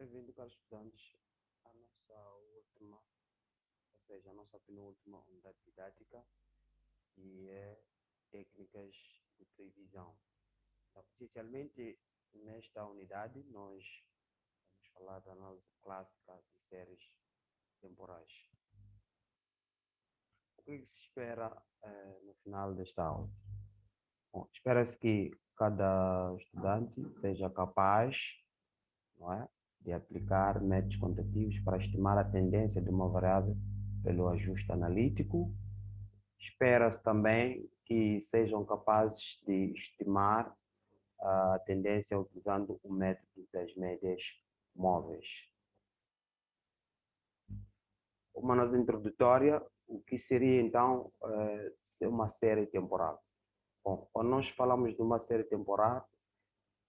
Bem-vindo, caros estudantes, à nossa última, ou seja, a nossa penúltima unidade didática, que é técnicas de previsão. Então, essencialmente, nesta unidade, nós vamos falar da análise clássica de séries temporais. O que se espera no final desta aula? Bom, espera-se que cada estudante seja capaz, não é, de aplicar métodos quantitativos para estimar a tendência de uma variável pelo ajuste analítico. Espera-se também que sejam capazes de estimar a tendência utilizando o método das médias móveis. Uma nota introdutória, o que seria então ser uma série temporal? Bom, quando nós falamos de uma série temporal,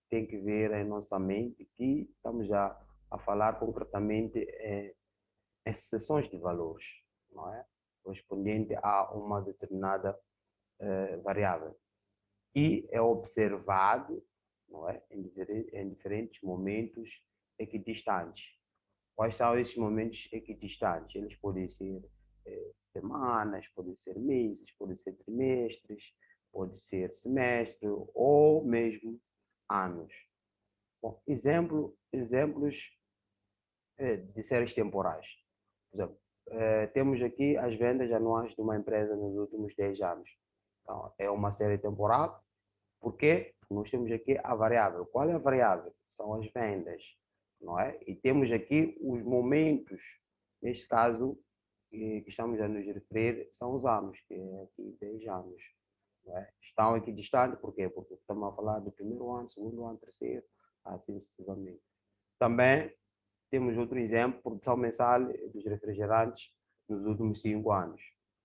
tem que ver em nossa mente que estamos já a falar concretamente em sucessões de valores, não é? Correspondente a uma determinada variável. E é observado, não é? Em diferentes momentos equidistantes. Quais são esses momentos equidistantes? Eles podem ser semanas, podem ser meses, podem ser trimestres, pode ser semestre ou mesmo anos. Bom, exemplos de séries temporais. Por exemplo, temos aqui as vendas anuais de uma empresa nos últimos 10 anos. Então, é uma série temporal, porque nós temos aqui a variável. Qual é a variável? São as vendas, não é? E temos aqui os momentos, neste caso, que estamos a nos referir, são os anos, que é aqui 10 anos. Não é? Estão aqui distantes, por quê? Porque estamos a falar do primeiro ano, segundo ano, terceiro, assim sucessivamente. Também temos outro exemplo, produção mensal dos refrigerantes nos últimos 5 anos.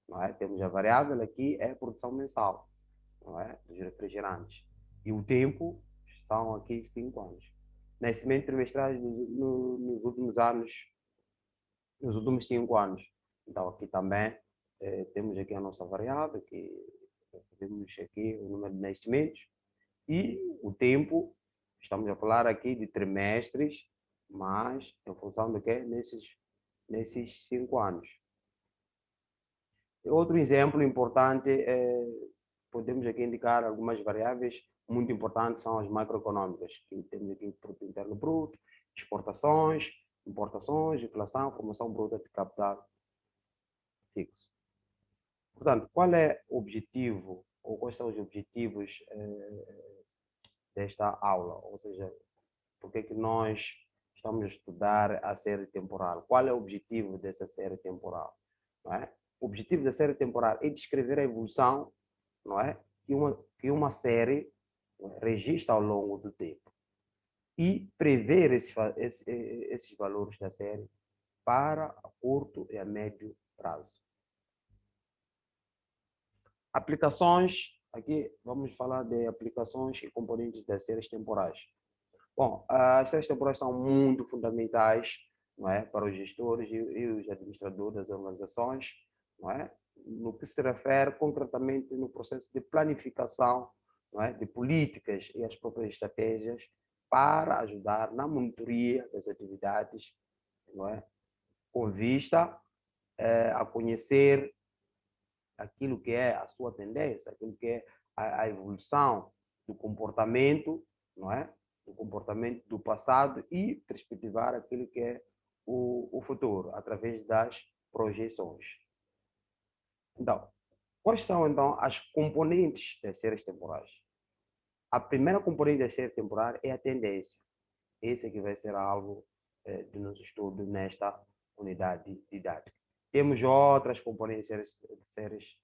Não é? Temos a variável aqui, é a produção mensal, não é? Dos refrigerantes. E o tempo são aqui 5 anos. Nascimentos trimestrais nos últimos anos, nos últimos 5 anos. Então, aqui também temos aqui a nossa variável, que temos aqui o número de nascimentos e o tempo, estamos a falar aqui de trimestres, mas em função do que? Nesses 5 anos. Outro exemplo importante, podemos aqui indicar algumas variáveis muito importantes, são as macroeconômicas, que temos aqui produto interno bruto, exportações, importações, inflação, formação bruta de capital fixo. Portanto, qual é o objetivo, ou quais são os objetivos desta aula? Ou seja, por que nós estamos a estudar a série temporal? Qual é o objetivo dessa série temporal? Não é? O objetivo da série temporal é descrever a evolução, não é? Que uma série registra ao longo do tempo e prever esses valores da série para a curto e a médio prazo. Aplicações, aqui vamos falar de aplicações e componentes das séries temporais. Bom, as séries temporais são muito fundamentais, não é, para os gestores e os administradores das organizações, não é, no que se refere concretamente no processo de planificação, não é, de políticas e as próprias estratégias para ajudar na monitoria das atividades, não é, com vista a conhecer aquilo que é a sua tendência, aquilo que é a evolução do comportamento, não é? Do comportamento do passado e perspectivar aquilo que é o futuro, através das projeções. Então, quais são então as componentes das séries temporais? A primeira componente da série temporal é a tendência. Esse é que vai ser alvo do nosso estudo nesta unidade didática. Temos outras componentes de séries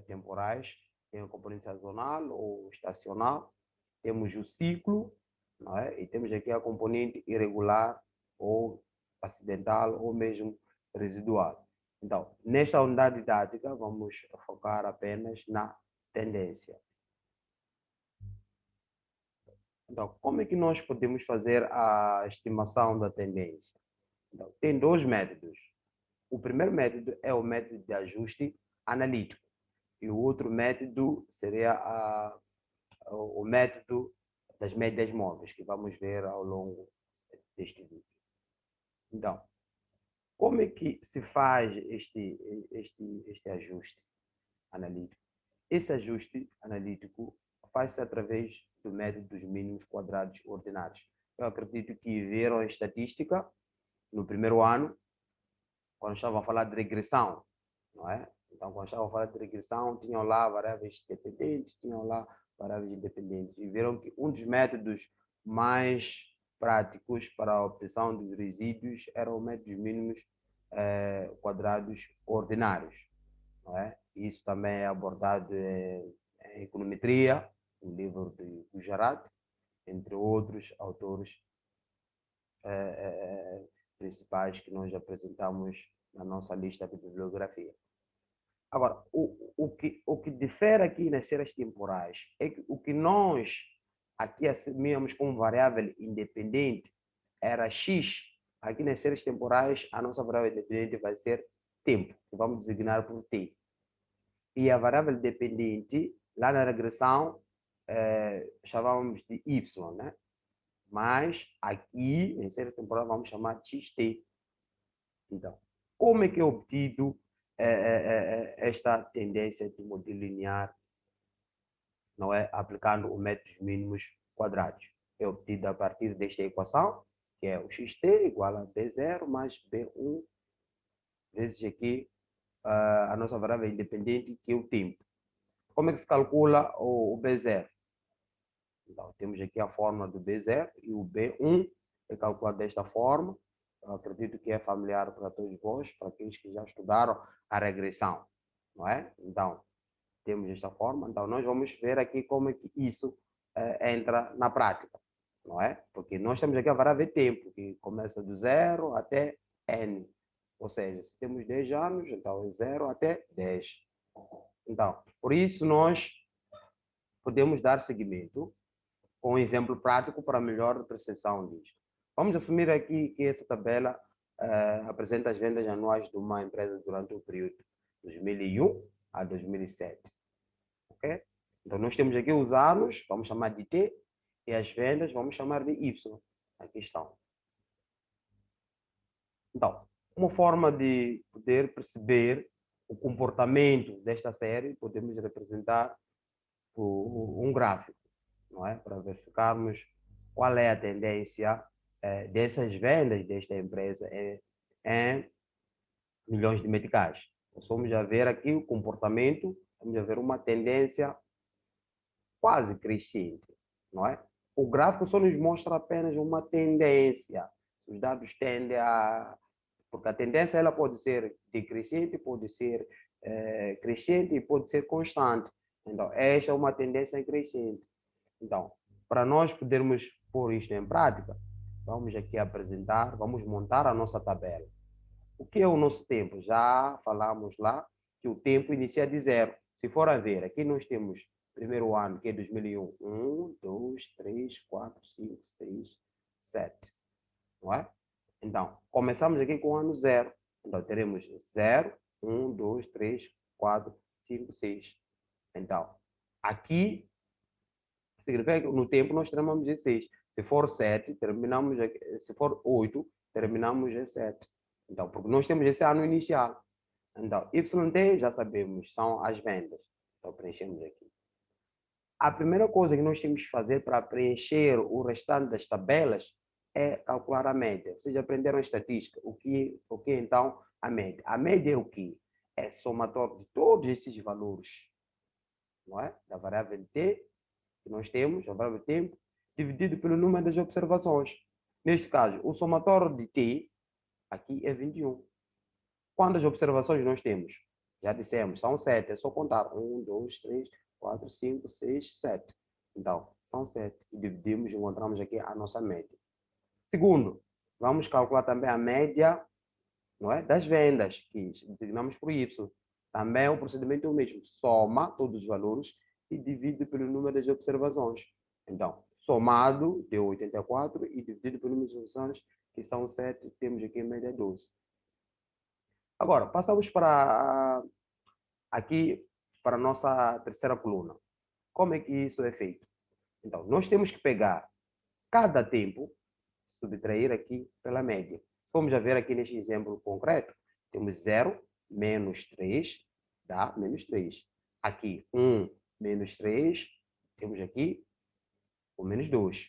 temporais, tem a componente sazonal ou estacional, temos o ciclo, não é? E temos aqui a componente irregular ou acidental ou mesmo residual. Então, nesta unidade didática, vamos focar apenas na tendência. Então, como é que nós podemos fazer a estimação da tendência? Então, tem dois métodos. O primeiro método é o método de ajuste analítico e o outro método seria o método das médias móveis, que vamos ver ao longo deste vídeo. Então, como é que se faz este ajuste analítico? Esse ajuste analítico faz-se através do método dos mínimos quadrados ordinários. Eu acredito que viram a estatística no primeiro ano, quando estava a falar de regressão, não é? Então, quando estava a falar de regressão, tinham lá variáveis dependentes, tinham lá variáveis independentes. E viram que um dos métodos mais práticos para a obtenção dos resíduos era o método dos mínimos quadrados ordinários, não é? Isso também é abordado em econometria, no livro de Gujarat, entre outros autores principais que nós apresentamos na nossa lista de bibliografia. Agora, o que difere aqui nas séries temporais é que o que nós aqui assumíamos como variável independente era x. Aqui nas séries temporais, a nossa variável independente vai ser tempo, que vamos designar por t. E a variável dependente, lá na regressão, chamávamos de y, né? Mas aqui, em série temporal, vamos chamar de xt. Então, como é que é obtido esta tendência de modelo linear, não é? Aplicando o método dos mínimos quadrados? É obtido a partir desta equação, que é o xt igual a b0 mais b1 vezes aqui a nossa variável independente, que é o tempo. Como é que se calcula o b0? Então, temos aqui a fórmula do b0 e o b1 é calculado desta forma. Eu acredito que é familiar para todos vós, para aqueles que já estudaram a regressão, não é? Então, temos esta forma. Então, nós vamos ver aqui como é que isso entra na prática, não é? Porque nós temos aqui a variável tempo, que começa do 0 até n. Ou seja, se temos 10 anos, então é 0 até 10. Então, por isso nós podemos dar seguimento com um exemplo prático para melhor percepção disto. Vamos assumir aqui que essa tabela apresenta as vendas anuais de uma empresa durante o período 2001 a 2007. Okay? Então, nós temos aqui os anos, vamos chamar de T, e as vendas vamos chamar de Y. Aqui estão. Então, uma forma de poder perceber o comportamento desta série, podemos representar um gráfico, não é? Para verificarmos qual é a tendência dessas vendas desta empresa em milhões de meticais. Nós vamos a ver aqui o comportamento, vamos a ver uma tendência quase crescente, não é? O gráfico só nos mostra apenas uma tendência. Os dados tendem a... Porque a tendência ela pode ser decrescente, pode ser crescente e pode ser constante. Então, esta é uma tendência crescente. Então, para nós podermos pôr isto em prática, vamos aqui apresentar, vamos montar a nossa tabela. O que é o nosso tempo? Já falamos lá que o tempo inicia de 0. Se for a ver, aqui nós temos primeiro ano, que é 2001. 1, 2, 3, 4, 5, 6, 7. Não é? Então, começamos aqui com o ano 0. Então, teremos 0, 1, 2, 3, 4, 5, 6. Então, aqui, significa que no tempo nós terminamos em 6. Se for 7, terminamos aqui. Se for 8, terminamos em 7. Então, porque nós temos esse ano inicial. Então, YT já sabemos, são as vendas. Então, preenchemos aqui. A primeira coisa que nós temos que fazer para preencher o restante das tabelas é calcular a média. Vocês aprenderam estatística. O que então a média? A média é o quê? É somatório de todos esses valores, não é? Da variável T, que nós temos, a variável tempo, dividido pelo número das observações. Neste caso, o somatório de T aqui é 21. Quantas observações nós temos? Já dissemos, são 7. É só contar. 1, 2, 3, 4, 5, 6, 7. Então, são 7. E dividimos e encontramos aqui a nossa média. Segundo, vamos calcular também a média, não é, das vendas, que designamos por Y. Também o procedimento é o mesmo. Soma todos os valores e divide pelo número das observações. Então, somado deu 84 e dividido pelo número de observações, que são 7, temos aqui a média 12. Agora, passamos para aqui para a nossa terceira coluna. Como é que isso é feito? Então, nós temos que pegar cada tempo, subtrair aqui pela média. Vamos já ver aqui neste exemplo concreto, temos 0 menos 3 dá menos 3. Aqui, 1 menos 3, temos aqui o menos 2.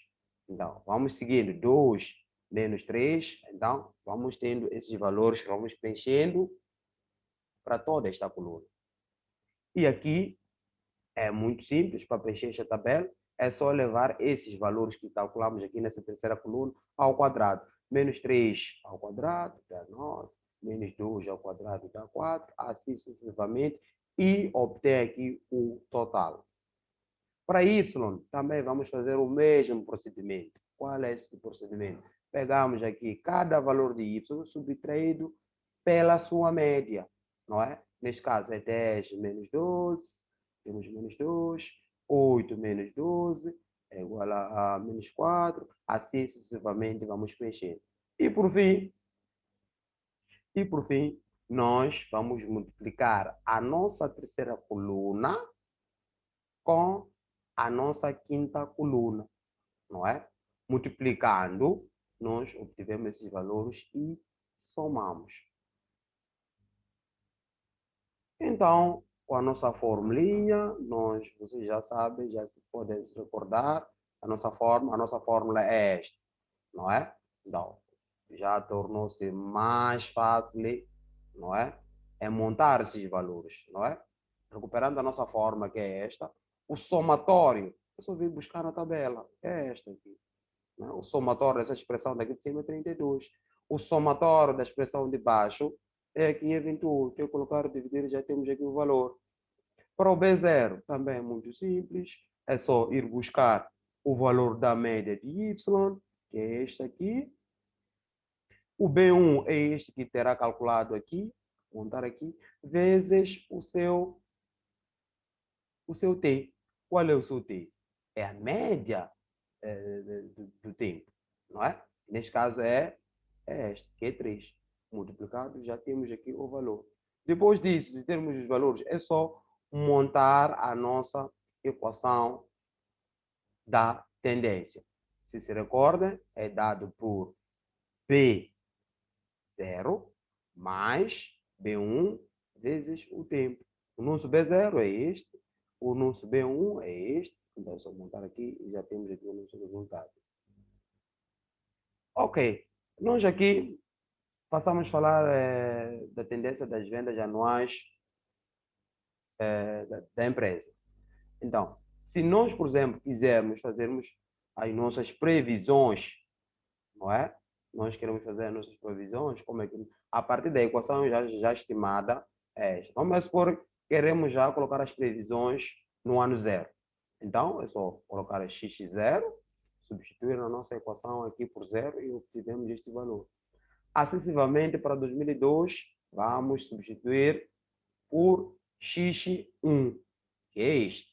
Então, vamos seguindo, 2 menos 3, então, vamos tendo esses valores, vamos preenchendo para toda esta coluna. E aqui, é muito simples, para preencher esta tabela, é só levar esses valores que calculamos aqui nessa terceira coluna ao quadrado. Menos 3 ao quadrado dá 9, menos 2 ao quadrado dá 4, assim sucessivamente, e obter aqui o total. Para y, também vamos fazer o mesmo procedimento. Qual é esse procedimento? Pegamos aqui cada valor de y subtraído pela sua média, não é? Neste caso é 10 menos 12, temos menos 2, 8 menos 12, é igual a menos 4, assim sucessivamente vamos preenchendo. E por fim, nós vamos multiplicar a nossa terceira coluna com a nossa quinta coluna, não é? Multiplicando, nós obtivemos esses valores e somamos. Então, com a nossa formulinha, vocês já sabem, já se podem se recordar, a nossa fórmula é esta, não é? Então, já tornou-se mais fácil, não é? É montar esses valores, não é? Recuperando a nossa forma, que é esta, o somatório, eu só vim buscar na tabela, é esta aqui. Né? O somatório dessa expressão daqui de cima é 32. O somatório da expressão de baixo é aqui é 28. Eu colocar dividir, já temos aqui o valor. Para o B0 também é muito simples, é só ir buscar o valor da média de y, que é este aqui. O B1 é este que terá calculado aqui, montar aqui, vezes o seu T. Qual é o seu T? É a média do tempo, não é? Neste caso é este, que é 3. Multiplicado, já temos aqui o valor. Depois disso, de termos os valores, é só montar a nossa equação da tendência. Se recordem, é dado por B0 mais B1 vezes o tempo. O nosso B0 é este, o nosso B1 é este. Então, é só montar aqui e já temos aqui o nosso resultado. Ok, nós aqui passamos a falar da tendência das vendas anuais da empresa. Então, se nós, por exemplo, quisermos fazermos as nossas previsões, não é? Nós queremos fazer as nossas previsões, como é que, a partir da equação já estimada é esta. Vamos supor que queremos já colocar as previsões no ano zero. Então, é só colocar x0, substituir a nossa equação aqui por zero e obtivemos este valor. Acessivamente para 2002, vamos substituir por x1, que é este.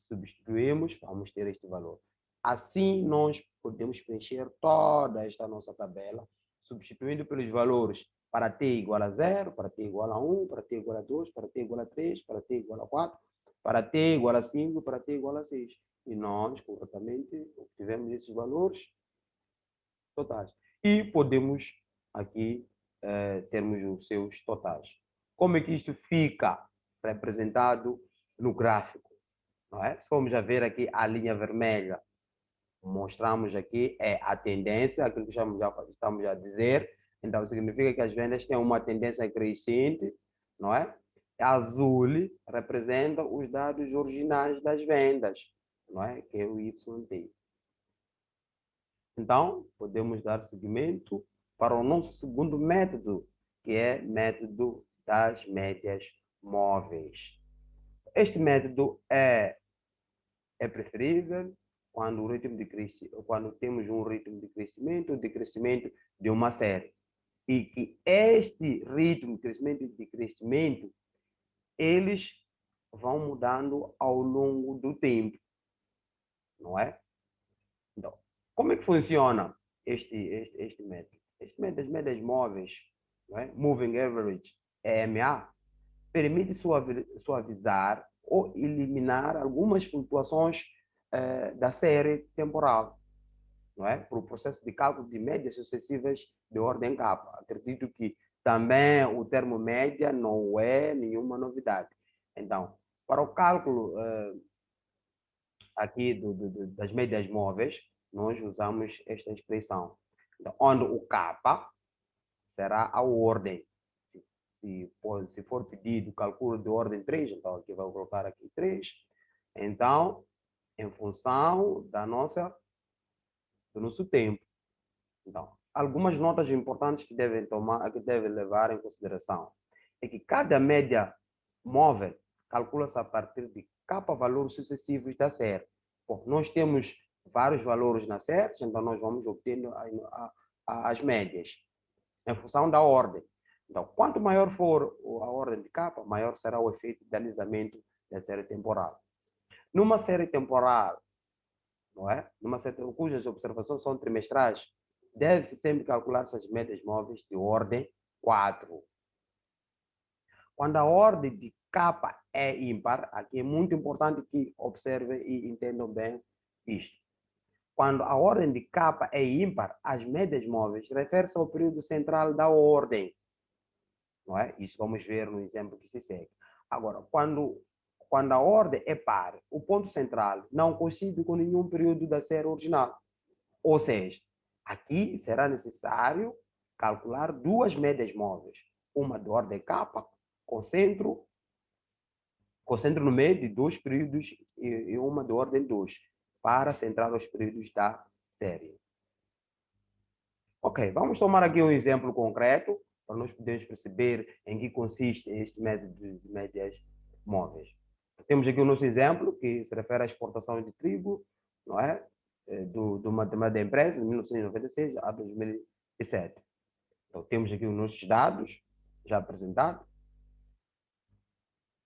Substituímos, vamos ter este valor. Assim, nós podemos preencher toda esta nossa tabela, substituindo pelos valores para t igual a 0, para t igual a 1, para t igual a 2, para t igual a 3, para t igual a 4, para t igual a 5, para t igual a 6. E nós, corretamente, obtivemos esses valores totais. E podemos aqui termos os seus totais. Como é que isto fica representado no gráfico? Não é? Se formos a ver aqui a linha vermelha, mostramos aqui a tendência, aquilo que estamos a dizer. Então, significa que as vendas têm uma tendência crescente, não é? Azul representa os dados originais das vendas, não é? Que é o YT. Então, podemos dar seguimento para o nosso segundo método, que é método das médias móveis. Este método é preferível quando temos um ritmo de crescimento ou decrescimento de uma série. E que este ritmo de crescimento, eles vão mudando ao longo do tempo, não é? Então, como é que funciona este método? Este método das médias móveis, não é? Moving Average, EMA, permite suavizar ou eliminar algumas flutuações da série temporal. não é? Para o processo de cálculo de médias sucessivas de ordem capa. Acredito que também o termo média não é nenhuma novidade. Então, para o cálculo aqui das médias móveis, nós usamos esta expressão, então, onde o capa será a ordem. Se for pedido cálculo de ordem 3, então aqui vou colocar aqui 3. Então, em função do nosso tempo. Então, algumas notas importantes que devem levar em consideração é que cada média móvel calcula-se a partir de capa valores sucessivos da série. Bom, nós temos vários valores na série, então nós vamos obtendo as médias em função da ordem. Então, quanto maior for a ordem de capa, maior será o efeito de alisamento da série temporal. Numa série temporal, não é? Cujas observações são trimestrais, deve-se sempre calcular essas médias móveis de ordem 4. Quando a ordem de capa é ímpar, aqui é muito importante que observem e entendam bem isto. Quando a ordem de capa é ímpar, as médias móveis referem-se ao período central da ordem. Não é? Isso vamos ver no exemplo que se segue. Agora, quando a ordem é par, o ponto central não coincide com nenhum período da série original. Ou seja, aqui será necessário calcular duas médias móveis. Uma de ordem capa, com centro no meio de dois períodos e uma de ordem 2, para centrar os períodos da série. Ok, vamos tomar aqui um exemplo concreto para nós podermos perceber em que consiste este método de médias móveis. Temos aqui o nosso exemplo que se refere à exportação de trigo, não é? De uma determinada empresa, de 1996 a 2007. Então, temos aqui os nossos dados já apresentados.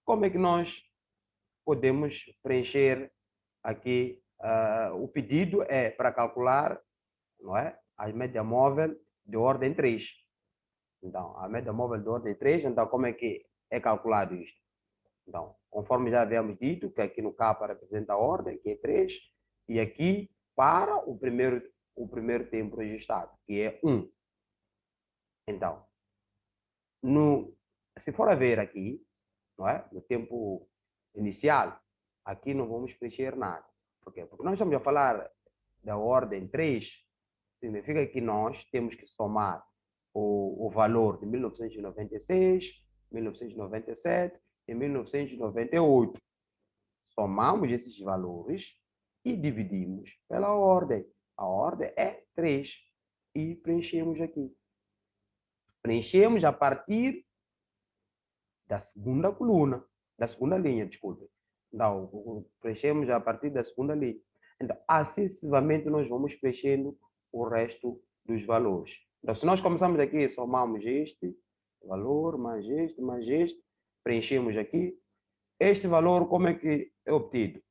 Como é que nós podemos preencher aqui? O pedido é para calcular, não é? A média móvel de ordem 3. Então, a média móvel de ordem 3, então como é que é calculado isto? Então, conforme já havíamos dito, que aqui no capa representa a ordem, que é 3, e aqui para o primeiro tempo registrado, que é 1. Então, se for a ver aqui, não é? No tempo inicial, aqui não vamos preencher nada. Por quê? Porque nós estamos a falar da ordem 3, significa que nós temos que somar o valor de 1996, 1997 e 1998. Somamos esses valores e dividimos pela ordem. A ordem é 3. E preenchemos aqui. Preenchemos a partir da segunda coluna, da segunda linha, desculpe. Então, preenchemos a partir da segunda linha. Então, assim sucessivamente, nós vamos preenchendo o resto dos valores. Então, se nós começamos aqui, somamos este valor, mais este, preenchemos aqui. Este valor, como é que é obtido?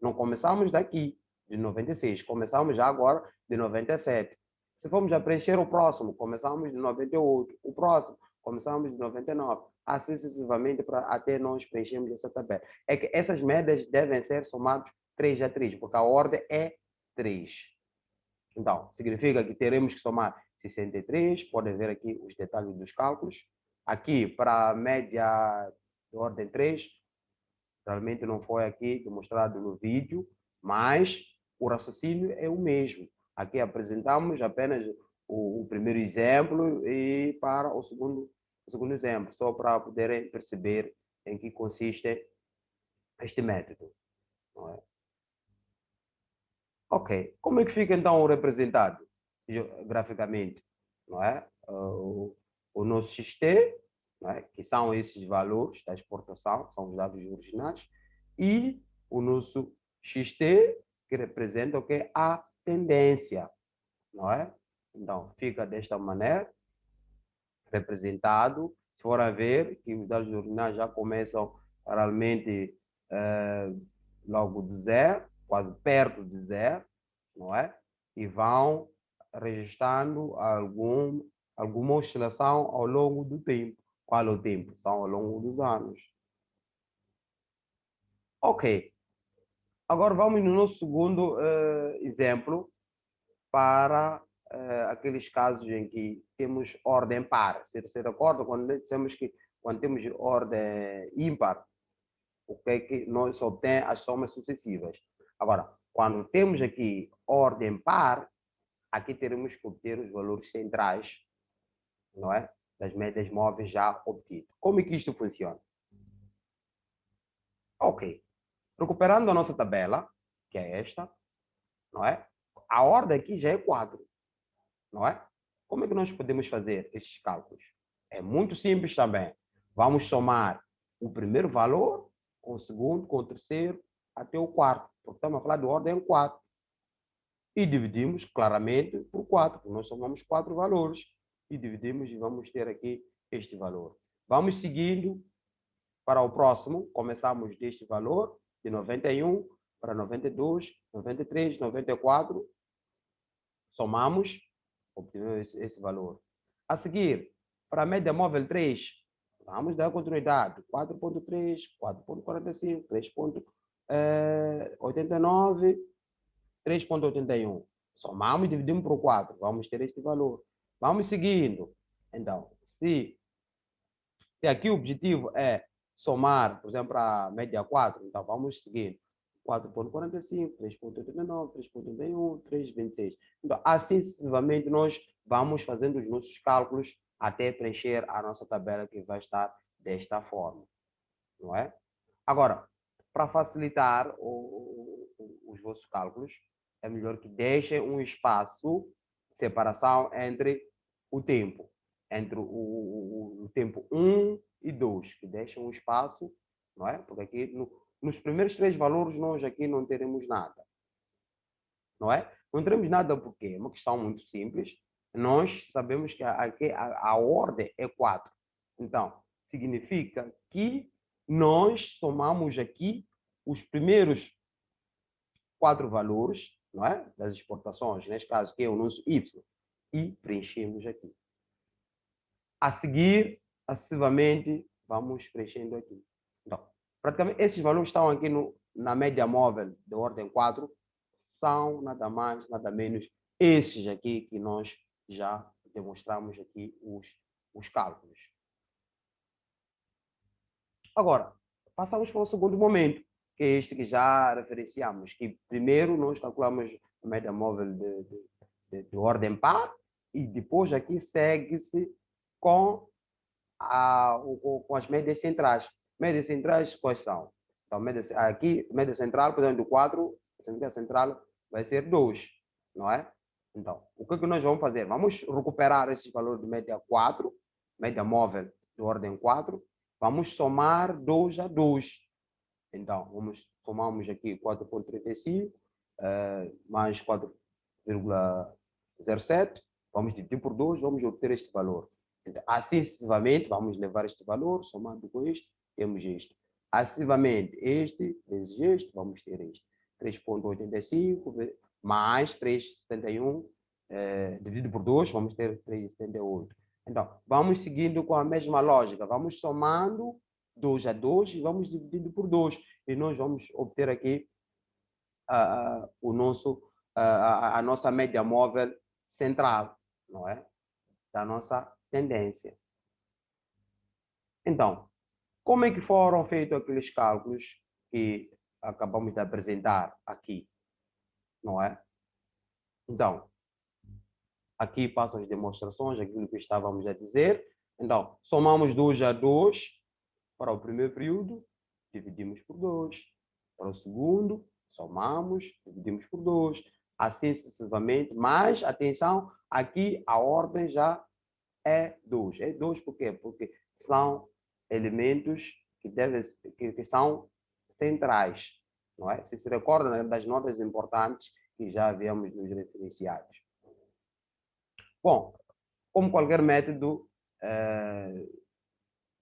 Não começamos daqui, de 96, começamos já agora de 97. Se formos a preencher o próximo, começamos de 98, o próximo, começamos de 99, assim sucessivamente, até nós preenchermos essa tabela. É que essas médias devem ser somadas 3 a 3, porque a ordem é 3. Então, significa que teremos que somar 63, podem ver aqui os detalhes dos cálculos. Aqui, para a média de ordem 3, realmente não foi aqui demonstrado no vídeo, mas o raciocínio é o mesmo. Aqui apresentamos apenas o primeiro exemplo e para o segundo exemplo, só para poderem perceber em que consiste este método. Não é? Ok, como é que fica então representado graficamente? Não é? O nosso XT, não é? Que são esses valores da exportação, são os dados originais, e o nosso XT, que representa o que? A tendência, não é? Então, fica desta maneira, representado. Se for a ver, que os dados originais já começam realmente logo do zero, quase perto de zero, não é? E vão registrando alguma oscilação ao longo do tempo. Qual é o tempo? São ao longo dos anos. Ok. Agora vamos no nosso segundo exemplo para aqueles casos em que temos ordem par. Você recorda quando dizemos que quando temos ordem ímpar, o que é que nós obtém as somas sucessivas. Agora, quando temos aqui ordem par, aqui teremos que obter os valores centrais, não é? Das médias móveis já obtidas. Como é que isto funciona? Ok. Recuperando a nossa tabela, que é esta, não é? A ordem aqui já é 4, não é? Como é que nós podemos fazer esses cálculos? É muito simples também. Vamos somar o primeiro valor com o segundo, com o terceiro, até o quarto. Porque estamos a falar de ordem 4. E dividimos claramente por 4, porque nós somamos 4 valores. E dividimos e vamos ter aqui este valor. Vamos seguindo para o próximo. Começamos deste valor, de 91 para 92, 93, 94. Somamos, obtivemos esse valor. A seguir, para a média móvel 3, vamos dar continuidade. 4.3, 4.45, 3.89, 3.81. Somamos e dividimos por 4. Vamos ter este valor. Vamos seguindo. Então, se aqui o objetivo é somar, por exemplo, a média 4, então vamos seguindo. 4.45, 3.89, 3.81, 3.26. Então, assim sucessivamente, nós vamos fazendo os nossos cálculos até preencher a nossa tabela, que vai estar desta forma, não é? Agora, para facilitar os vossos cálculos, é melhor que deixem um espaço de separação entre o tempo, entre o tempo 1 e 2, que deixem um espaço, não é? Porque aqui nos primeiros 3 valores nós aqui não teremos nada, não é? Não teremos nada porque é uma questão muito simples. Nós sabemos que aqui a ordem é 4. Então, significa que nós tomamos aqui os primeiros 4 valores, não é? Das exportações, neste caso, que é o nosso Y, e preenchemos aqui. A seguir, acessivamente, vamos preenchendo aqui. Então, praticamente, esses valores estão aqui na média móvel de ordem 4, são nada mais, nada menos esses aqui que nós já demonstramos aqui os cálculos. Agora, passamos para o segundo momento, que é este que já referenciamos, que primeiro nós calculamos a média móvel de ordem par e depois aqui segue-se com as médias centrais. Médias centrais quais são? Então, aqui, média central, por exemplo, do 4, a média central vai ser 2, não é? Então, o que nós vamos fazer? Vamos recuperar esses valores de média 4, média móvel de ordem 4, vamos somar 2 a 2. Então, somamos aqui 4.35 mais 4,07, vamos dividir por 2, vamos obter este valor. Então, assim sucessivamente, vamos levar este valor, somando com este, temos este. Acessivamente, este vezes este, vamos ter este. 3.85 mais 3,71 dividido por 2, vamos ter 3,78. Então, vamos seguindo com a mesma lógica. Vamos somando 2 a 2 e vamos dividindo por 2. E nós vamos obter aqui a nossa média móvel central, não é? Da nossa tendência. Então, como é que foram feitos aqueles cálculos que acabamos de apresentar aqui, não é? Então, aqui passam as demonstrações, aquilo que estávamos a dizer. Então, somamos 2 a 2 para o primeiro período, dividimos por 2. Para o segundo, somamos, dividimos por 2. Assim sucessivamente, mas, atenção, aqui a ordem já é 2. É 2 por quê? Porque são elementos que são centrais, não é? Se recorda, né, das notas importantes que já havíamos nos referenciados. Bom, como qualquer método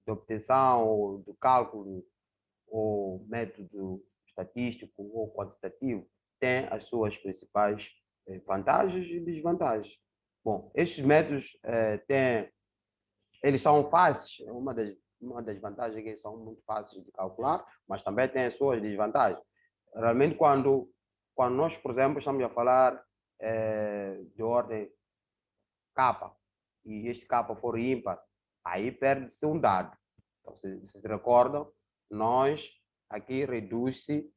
de obtenção, do cálculo, ou método estatístico ou quantitativo, tem as suas principais vantagens e desvantagens. Bom, estes métodos eles são fáceis, uma das vantagens é que são muito fáceis de calcular, mas também tem as suas desvantagens. Realmente, quando nós, por exemplo, estamos a falar de ordem capa, e este capa for ímpar, aí perde-se um dado. Então, se recordam, nós aqui reduz-se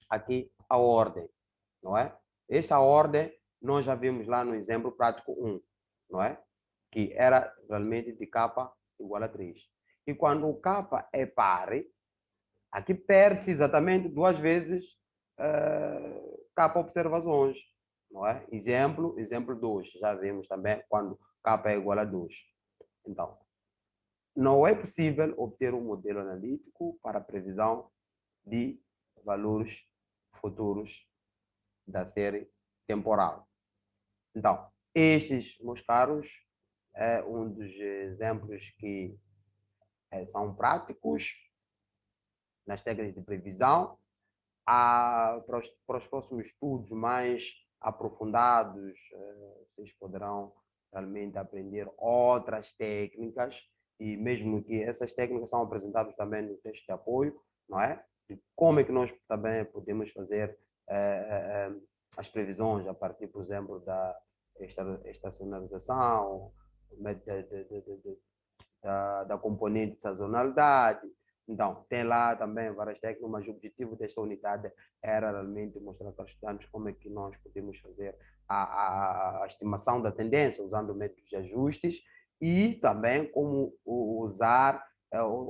aqui a ordem, não é? Essa ordem nós já vimos lá no exemplo prático 1, não é? Que era realmente de capa igual a 3. E quando o capa é par, aqui perde-se exatamente duas vezes capa observações, não é? Exemplo 2, já vimos também quando capa é igual a 2. Então, não é possível obter um modelo analítico para previsão de valores futuros da série temporal. Então, estes, meus caros, é um dos exemplos que são práticos nas técnicas de previsão. Para os próximos estudos mais aprofundados, vocês poderão realmente aprender outras técnicas, e mesmo que essas técnicas são apresentadas também no texto de apoio, não é? De como é que nós também podemos fazer as previsões a partir, por exemplo, da estacionalização, da componente de sazonalidade. Então, tem lá também várias técnicas, mas o objetivo desta unidade era realmente mostrar para os estudantes como é que nós podemos fazer a estimação da tendência usando métodos de ajustes, e também como usar,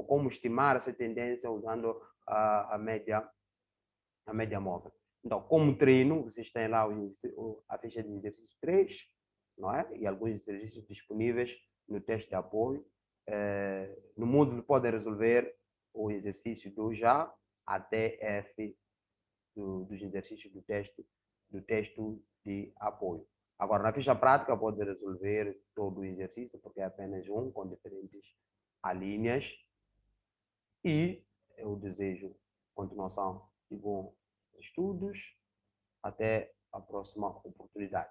como estimar essa tendência usando a média móvel. Então, como treino, vocês têm lá a ficha de exercício 3, não é? E alguns exercícios disponíveis no teste de apoio. No módulo podem resolver o exercício do já até F dos exercícios do texto de apoio. Agora, na ficha prática, pode resolver todo o exercício, porque é apenas um, com diferentes alíneas. E eu desejo continuação de bons estudos. Até a próxima oportunidade.